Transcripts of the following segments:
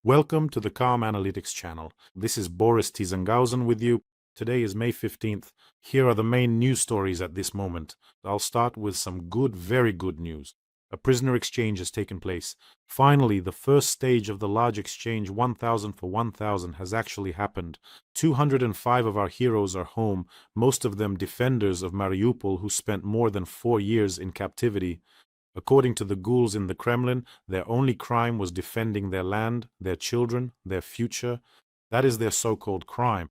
Welcome to the Calm Analytics channel. This is Boris Tizangausen with you. Today is May 15th. Here are the main news stories at this moment. I'll start with some good, very good news. A prisoner exchange has taken place. Finally, the first stage of the large exchange 1,000 for 1,000 has actually happened. 205 of our heroes are home, most of them defenders of Mariupol who spent more than 4 years in captivity. According to the ghouls in the Kremlin, their only crime was defending their land, their children, their future. That is their so-called crime.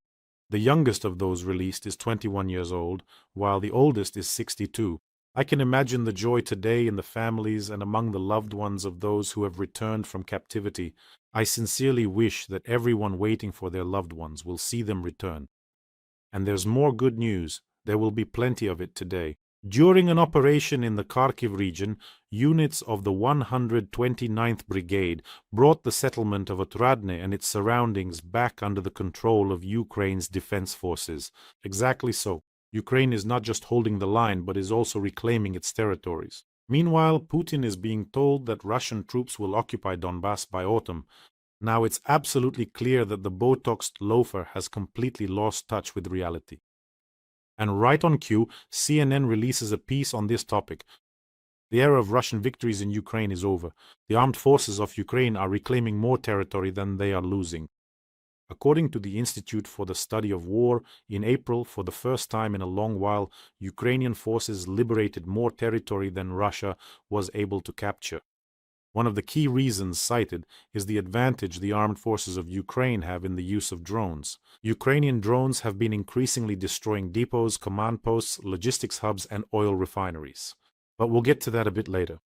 The youngest of those released is 21 years old, while the oldest is 62. I can imagine the joy today in the families and among the loved ones of those who have returned from captivity. I sincerely wish that everyone waiting for their loved ones will see them return. And there's more good news. There will be plenty of it today. During an operation in the Kharkiv region, units of the 129th Brigade brought the settlement of Otradne and its surroundings back under the control of Ukraine's defense forces. Exactly so. Ukraine is not just holding the line, but is also reclaiming its territories. Meanwhile, Putin is being told that Russian troops will occupy Donbass by autumn. Now it's absolutely clear that the Botoxed loafer has completely lost touch with reality. And right on cue, CNN releases a piece on this topic. The era of Russian victories in Ukraine is over. The armed forces of Ukraine are reclaiming more territory than they are losing. According to the Institute for the Study of War, in April, for the first time in a long while, Ukrainian forces liberated more territory than Russia was able to capture. One of the key reasons cited is the advantage the armed forces of Ukraine have in the use of drones. Ukrainian drones have been increasingly destroying depots, command posts, logistics hubs, and oil refineries. But we'll get to that a bit later.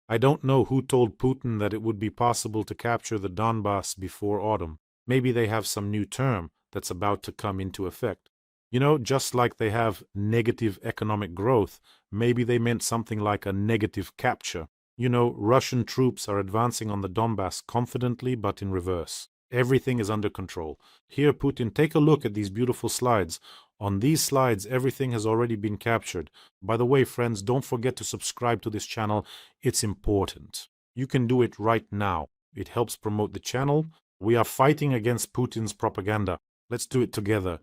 I don't know who told Putin that it would be possible to capture the Donbass before autumn. Maybe they have some new term that's about to come into effect. You know, just like they have negative economic growth, maybe they meant something like a negative capture. You know, Russian troops are advancing on the Donbass confidently, but in reverse. Everything is under control. Here, Putin, take a look at these beautiful slides. On these slides, everything has already been captured. By the way, friends, don't forget to subscribe to this channel. It's important. You can do it right now. It helps promote the channel. We are fighting against Putin's propaganda. Let's do it together.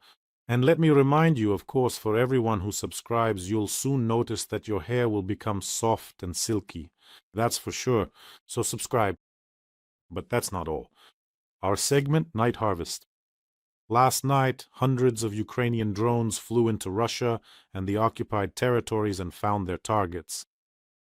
And let me remind you, of course, for everyone who subscribes, you'll soon notice that your hair will become soft and silky. That's for sure. So subscribe. But that's not all. Our segment, Night Harvest. Last night, hundreds of Ukrainian drones flew into Russia and the occupied territories and found their targets.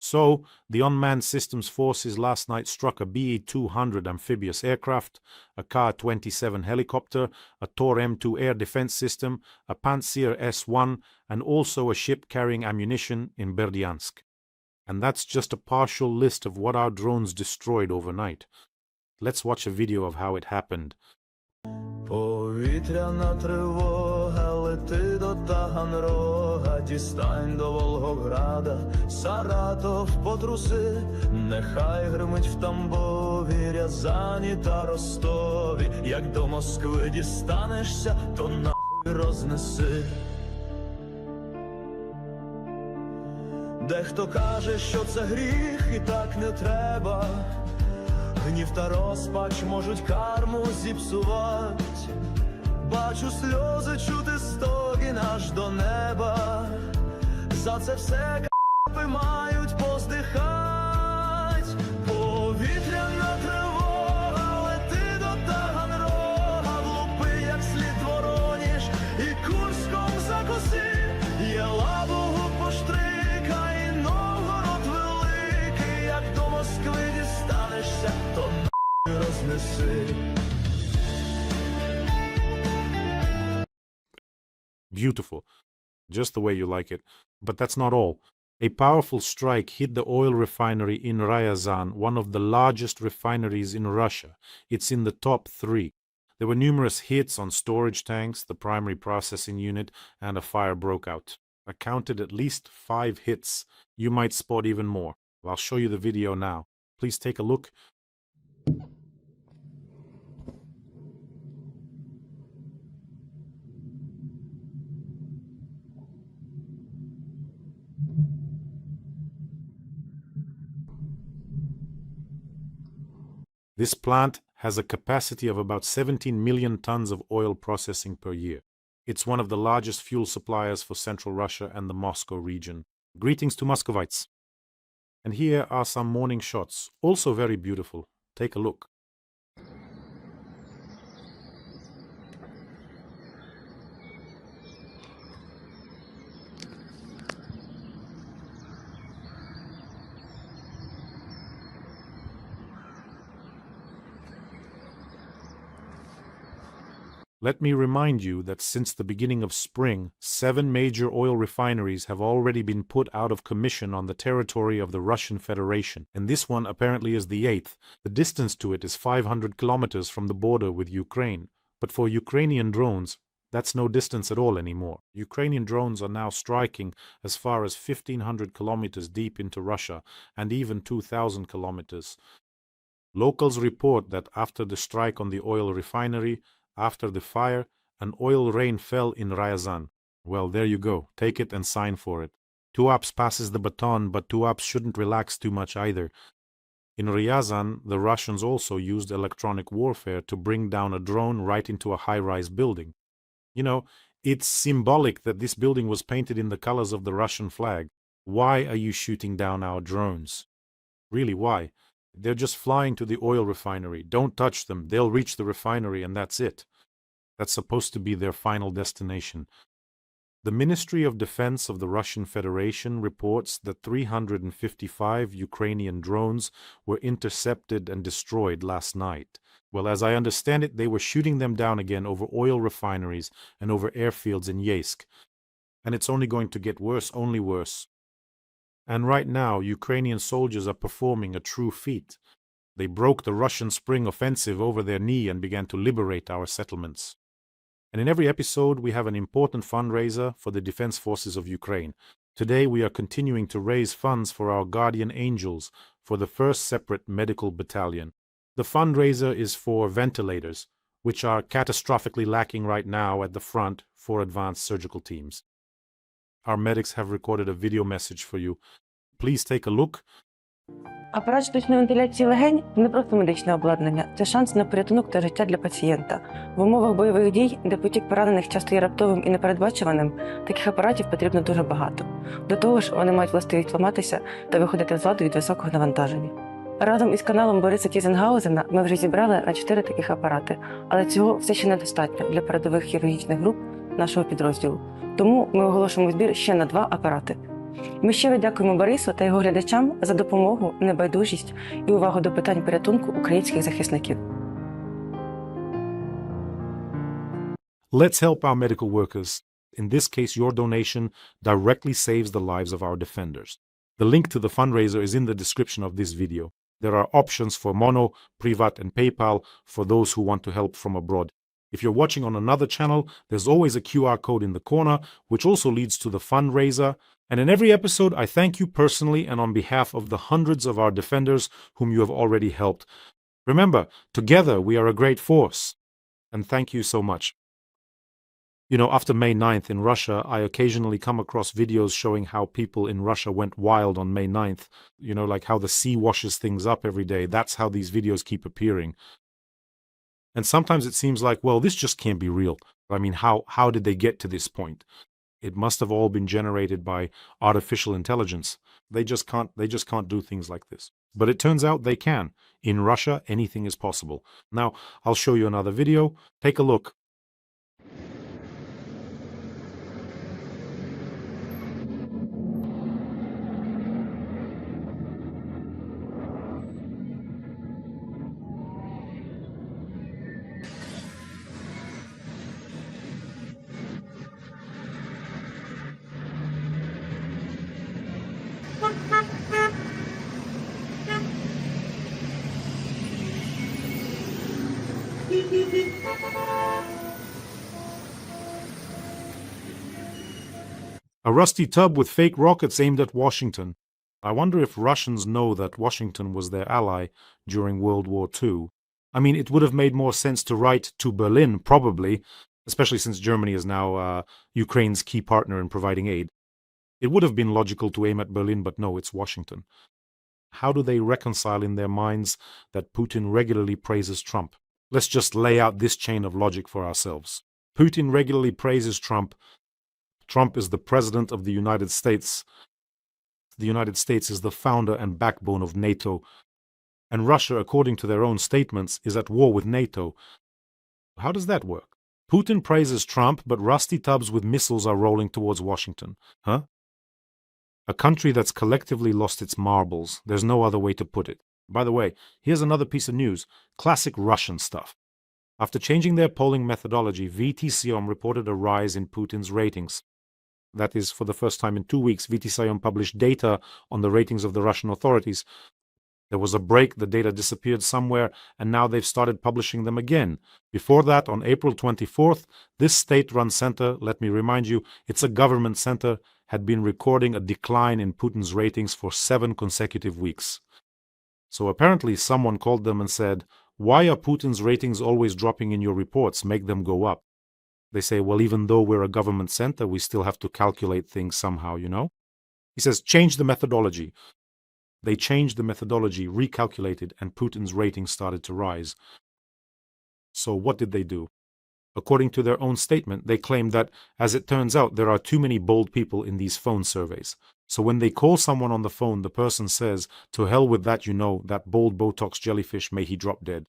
So, the Unmanned Systems Forces last night struck a BE-200 amphibious aircraft, a Ka-27 helicopter, a Tor M2 air defense system, a Pantsir S-1, and also a ship carrying ammunition in Berdyansk. And that's just a partial list of what our drones destroyed overnight. Let's watch a video of how it happened. Повітряна тривога, лети до Таганрога, дістань до Волгограда, Саратов потруси, нехай гримить в Тамбові, Рязані та Ростові, як до Москви дістанешся, то нахуй рознеси. Дехто каже, що це гріх і так не треба, гнів та розпач можуть карму зіпсувать. Бачу сльози, чути стогін аж до неба. За це все капи мають поздихать. Повітряна тривога, лети до Таганрога, влупи як слід Вороніж і Курськом закоси. Є Лабугу поштрикай, Новгород великий, як до Москви дістанешся, то нахуй рознеси. Beautiful. Just the way you like it. But that's not all. A powerful strike hit the oil refinery in Ryazan, one of the largest refineries in Russia. It's in the top 3. There were numerous hits on storage tanks, the primary processing unit, and a fire broke out. I counted at least 5 hits. You might spot even more. I'll show you the video now. Please take a look. This plant has a capacity of about 17 million tons of oil processing per year. It's one of the largest fuel suppliers for central Russia and the Moscow region. Greetings to Muscovites. And here are some morning shots, also very beautiful. Take a look. Let me remind you that since the beginning of spring, 7 major oil refineries have already been put out of commission on the territory of the Russian Federation, and this one apparently is the 8th. The distance to it is 500 kilometers from the border with Ukraine. But for Ukrainian drones, that's no distance at all anymore. Ukrainian drones are now striking as far as 1,500 kilometers deep into Russia, and even 2,000 kilometers. Locals report that after the strike on the oil refinery, after the fire, an oil rain fell in Ryazan. Well, there you go. Take it and sign for it. TUAPS passes the baton, but TUAPS shouldn't relax too much either. In Ryazan, the Russians also used electronic warfare to bring down a drone right into a high-rise building. You know, it's symbolic that this building was painted in the colors of the Russian flag. Why are you shooting down our drones? Really, why? They're just flying to the oil refinery. Don't touch them. They'll reach the refinery and that's it. That's supposed to be their final destination. The Ministry of Defense of the Russian Federation reports that 355 Ukrainian drones were intercepted and destroyed last night. Well, as I understand it, they were shooting them down again over oil refineries and over airfields in Yeysk. And it's only going to get worse, only worse. And right now, Ukrainian soldiers are performing a true feat. They broke the Russian spring offensive over their knee and began to liberate our settlements. And in every episode, we have an important fundraiser for the defense forces of Ukraine. Today, we are continuing to raise funds for our guardian angels for the first separate medical battalion. The fundraiser is for ventilators, which are catastrophically lacking right now at the front for advanced surgical teams. Our medics have recorded a video message for you. Please take a look. Апарат штучної вентиляції легень – не просто медичне обладнання, це шанс на порятунок та життя для пацієнта. В умовах бойових дій, де потік поранених часто є раптовим і непередбачуваним, таких апаратів потрібно дуже багато. До того ж, вони мають властивість ламатися та виходити з ладу від високого навантаження. Разом із каналом Бориса Тізенгаузена ми вже зібрали на 4 таких апарати, але цього все ще недостатньо для передових хірургічних груп нашого підрозділу. Тому ми оголошуємо збір ще на 2 апарати. Ми щиро дякуємо Борису та його глядачам за допомогу, небайдужість і увагу до питань порятунку українських захисників. Let's help our medical workers. In this case, your donation directly saves the lives of our defenders. The link to the fundraiser is in the description of this video. There are options for Mono, Privat, and PayPal for those who want to help from abroad. If you're watching on another channel, there's always a QR code in the corner, which also leads to the fundraiser. And in every episode, I thank you personally and on behalf of the hundreds of our defenders whom you have already helped. Remember, together we are a great force. And thank you so much. You know, after May 9th in Russia, I occasionally come across videos showing how people in Russia went wild on May 9th. You know, like how the sea washes things up every day. That's how these videos keep appearing. And sometimes it seems like, well, this just can't be real. I mean, how did they get to this point? It must have all been generated by artificial intelligence. They just can't do things like this. But it turns out they can. In Russia, anything is possible. Now, I'll show you another video. Take a look. A rusty tub with fake rockets aimed at Washington. I wonder if Russians know that Washington was their ally during World War II. I mean, it would have made more sense to write to Berlin, probably, especially since Germany is now Ukraine's key partner in providing aid. It would have been logical to aim at Berlin, but no, it's Washington. How do they reconcile in their minds that Putin regularly praises Trump? Let's just lay out this chain of logic for ourselves. Putin regularly praises Trump. Trump is the president of the United States. The United States is the founder and backbone of NATO. And Russia, according to their own statements, is at war with NATO. How does that work? Putin praises Trump, but rusty tubs with missiles are rolling towards Washington. Huh? A country that's collectively lost its marbles. There's no other way to put it. By the way, here's another piece of news. Classic Russian stuff. After changing their polling methodology, VT reported a rise in Putin's ratings. That is, for the first time in 2 weeks, VT published data on the ratings of the Russian authorities. There was a break, the data disappeared somewhere, and now they've started publishing them again. Before that, on April 24th, this state-run center, let me remind you, it's a government center, had been recording a decline in Putin's ratings for 7 consecutive weeks. So apparently someone called them and said, "Why are Putin's ratings always dropping in your reports? Make them go up." They say, well, even though we're a government center, we still have to calculate things somehow, you know? He says, change the methodology. They changed the methodology, recalculated, and Putin's ratings started to rise. So what did they do? According to their own statement, they claimed that, as it turns out, there are too many bold people in these phone surveys. So when they call someone on the phone, the person says, "To hell with that, you know, that bold Botox jellyfish, may he drop dead."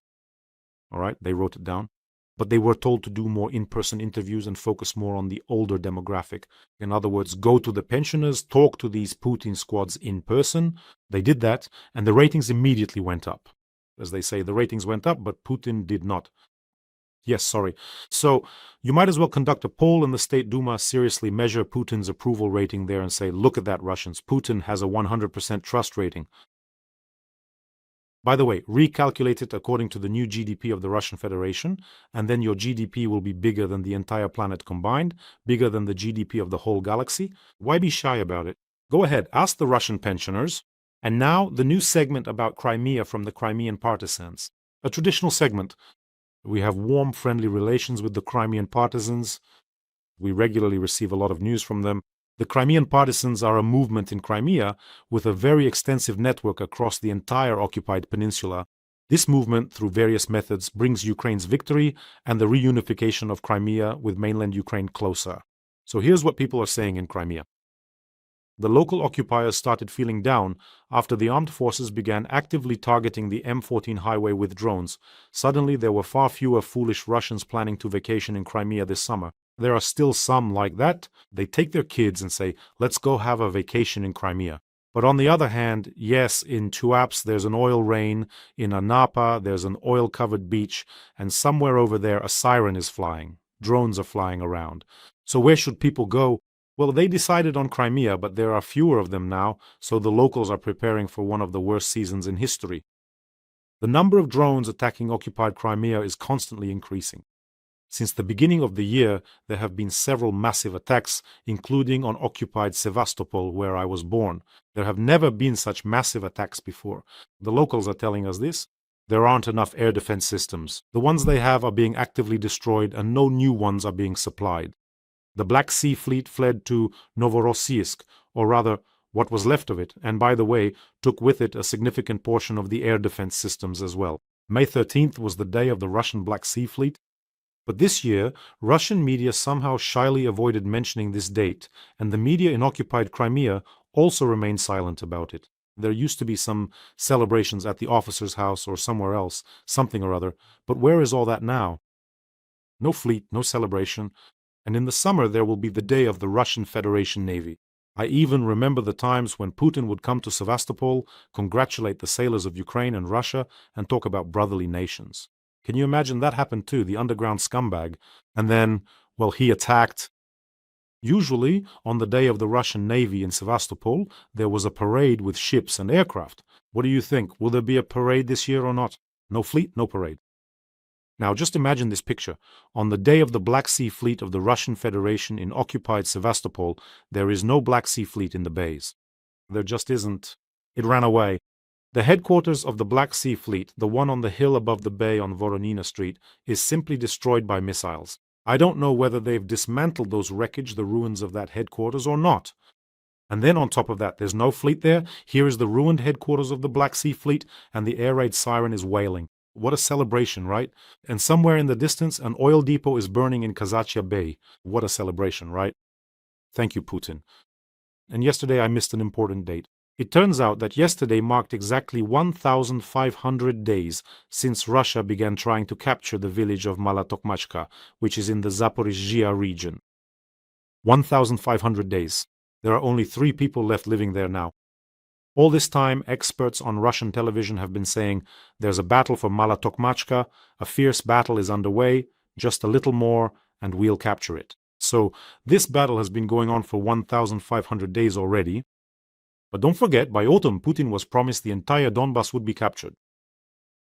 All right, they wrote it down. But they were told to do more in-person interviews and focus more on the older demographic. In other words, go to the pensioners, talk to these Putin squads in person. They did that, and the ratings immediately went up. As they say, the ratings went up, but Putin did not. Yes, sorry. So you might as well conduct a poll in the State Duma, seriously measure Putin's approval rating there and say, look at that, Russians. Putin has a 100% trust rating. By the way, recalculate it according to the new GDP of the Russian Federation, and then your GDP will be bigger than the entire planet combined, bigger than the GDP of the whole galaxy. Why be shy about it? Go ahead, ask the Russian pensioners. And now, the new segment about Crimea from the Crimean partisans. A traditional segment. We have warm, friendly relations with the Crimean partisans. We regularly receive a lot of news from them. The Crimean partisans are a movement in Crimea with a very extensive network across the entire occupied peninsula. This movement, through various methods, brings Ukraine's victory and the reunification of Crimea with mainland Ukraine closer. So here's what people are saying in Crimea. The local occupiers started feeling down after the armed forces began actively targeting the M14 highway with drones. Suddenly, there were far fewer foolish Russians planning to vacation in Crimea this summer. There are still some like that. They take their kids and say, let's go have a vacation in Crimea. But on the other hand, yes, in Tuapse there's an oil rain, in Anapa there's an oil-covered beach, and somewhere over there a siren is flying. Drones are flying around. So where should people go? Well, they decided on Crimea, but there are fewer of them now, so the locals are preparing for one of the worst seasons in history. The number of drones attacking occupied Crimea is constantly increasing. Since the beginning of the year, there have been several massive attacks, including on occupied Sevastopol, where I was born. There have never been such massive attacks before. The locals are telling us this. There aren't enough air defense systems. The ones they have are being actively destroyed, and no new ones are being supplied. The Black Sea Fleet fled to Novorossiysk, or rather, what was left of it, and by the way, took with it a significant portion of the air defense systems as well. May 13th was the day of the Russian Black Sea Fleet. But this year, Russian media somehow shyly avoided mentioning this date, and the media in occupied Crimea also remained silent about it. There used to be some celebrations at the officer's house or somewhere else, something or other, but where is all that now? No fleet, no celebration. And in the summer there will be the day of the Russian Federation Navy. I even remember the times when Putin would come to Sevastopol, congratulate the sailors of Ukraine and Russia, and talk about brotherly nations. Can you imagine that happened too, the underground scumbag? And then, well, he attacked. Usually, on the day of the Russian Navy in Sevastopol, there was a parade with ships and aircraft. What do you think? Will there be a parade this year or not? No fleet, no parade. Now, just imagine this picture. On the day of the Black Sea Fleet of the Russian Federation in occupied Sevastopol, there is no Black Sea Fleet in the bays. There just isn't. It ran away. The headquarters of the Black Sea Fleet, the one on the hill above the bay on Voronina Street, is simply destroyed by missiles. I don't know whether they've dismantled those wreckage, the ruins of that headquarters, or not. And then on top of that, there's no fleet there. Here is the ruined headquarters of the Black Sea Fleet, and the air raid siren is wailing. What a celebration, right? And somewhere in the distance, an oil depot is burning in Kazachia Bay. What a celebration, right? Thank you, Putin. And yesterday I missed an important date. It turns out that yesterday marked exactly 1,500 days since Russia began trying to capture the village of Malotokmachka, which is in the Zaporizhzhia region. 1,500 days. There are only 3 people left living there now. All this time, experts on Russian television have been saying there's a battle for Malotokmachka, a fierce battle is underway, just a little more, and we'll capture it. So this battle has been going on for 1,500 days already. But don't forget, by autumn, Putin was promised the entire Donbas would be captured.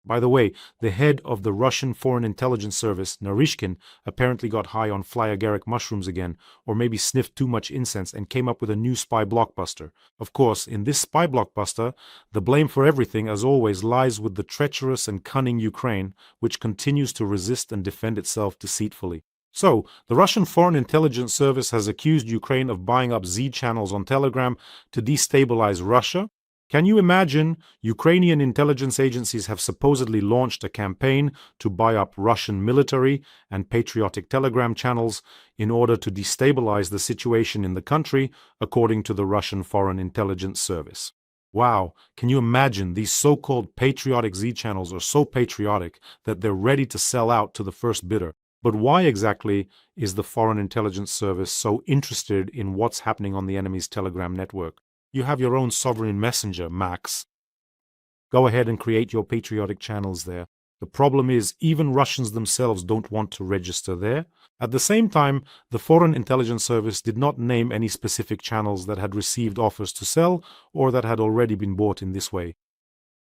By the way, the head of the Russian Foreign Intelligence Service, Naryshkin, apparently got high on fly agaric mushrooms again, or maybe sniffed too much incense and came up with a new spy blockbuster. Of course, in this spy blockbuster, the blame for everything, as always, lies with the treacherous and cunning Ukraine, which continues to resist and defend itself deceitfully. So, the Russian Foreign Intelligence Service has accused Ukraine of buying up Z channels on Telegram to destabilize Russia. Can you imagine? Ukrainian intelligence agencies have supposedly launched a campaign to buy up Russian military and patriotic Telegram channels in order to destabilize the situation in the country, according to the Russian Foreign Intelligence Service. Wow, can you imagine? These so-called patriotic Z channels are so patriotic that they're ready to sell out to the first bidder. But why exactly is the Foreign Intelligence Service so interested in what's happening on the enemy's Telegram network? You have your own sovereign messenger, Max. Go ahead and create your patriotic channels there. The problem is, even Russians themselves don't want to register there. At the same time, the Foreign Intelligence Service did not name any specific channels that had received offers to sell or that had already been bought in this way.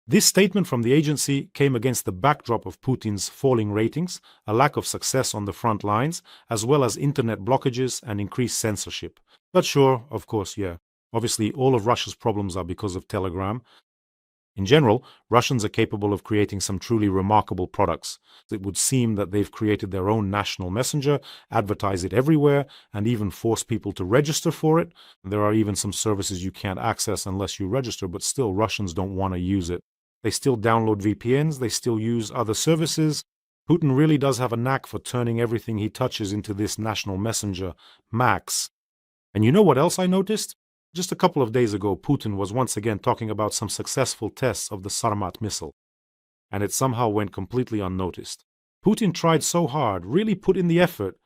This statement from the agency came against the backdrop of Putin's falling ratings, a lack of success on the front lines, as well as internet blockages and increased censorship. But sure, of course, yeah. Obviously, all of Russia's problems are because of Telegram. In general, Russians are capable of creating some truly remarkable products. It would seem that they've created their own national messenger, advertise it everywhere, and even force people to register for it. There are even some services you can't access unless you register, but still Russians don't want to use it. They still download VPNs, they still use other services. Putin really does have a knack for turning everything he touches into this national messenger, Max. And you know what else I noticed? Just a couple of days ago, Putin was once again talking about some successful tests of the Sarmat missile, and it somehow went completely unnoticed. Putin tried so hard, really put in the effort.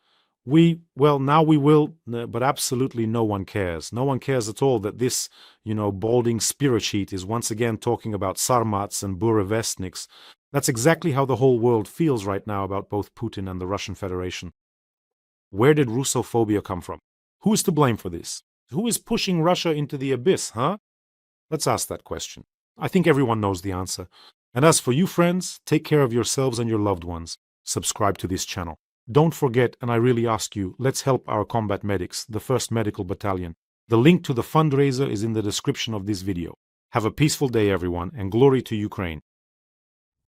Now we will, but absolutely no one cares. No one cares at all that this, balding spirit sheet is once again talking about Sarmats and Burevestniks. That's exactly how the whole world feels right now about both Putin and the Russian Federation. Where did Russophobia come from? Who is to blame for this? Who is pushing Russia into the abyss, huh? Let's ask that question. I think everyone knows the answer. And as for you, friends, take care of yourselves and your loved ones. Subscribe to this channel. Don't forget, and I really ask you, let's help our combat medics, the 1st Medical Battalion. The link to the fundraiser is in the description of this video. Have a peaceful day, everyone, and glory to Ukraine.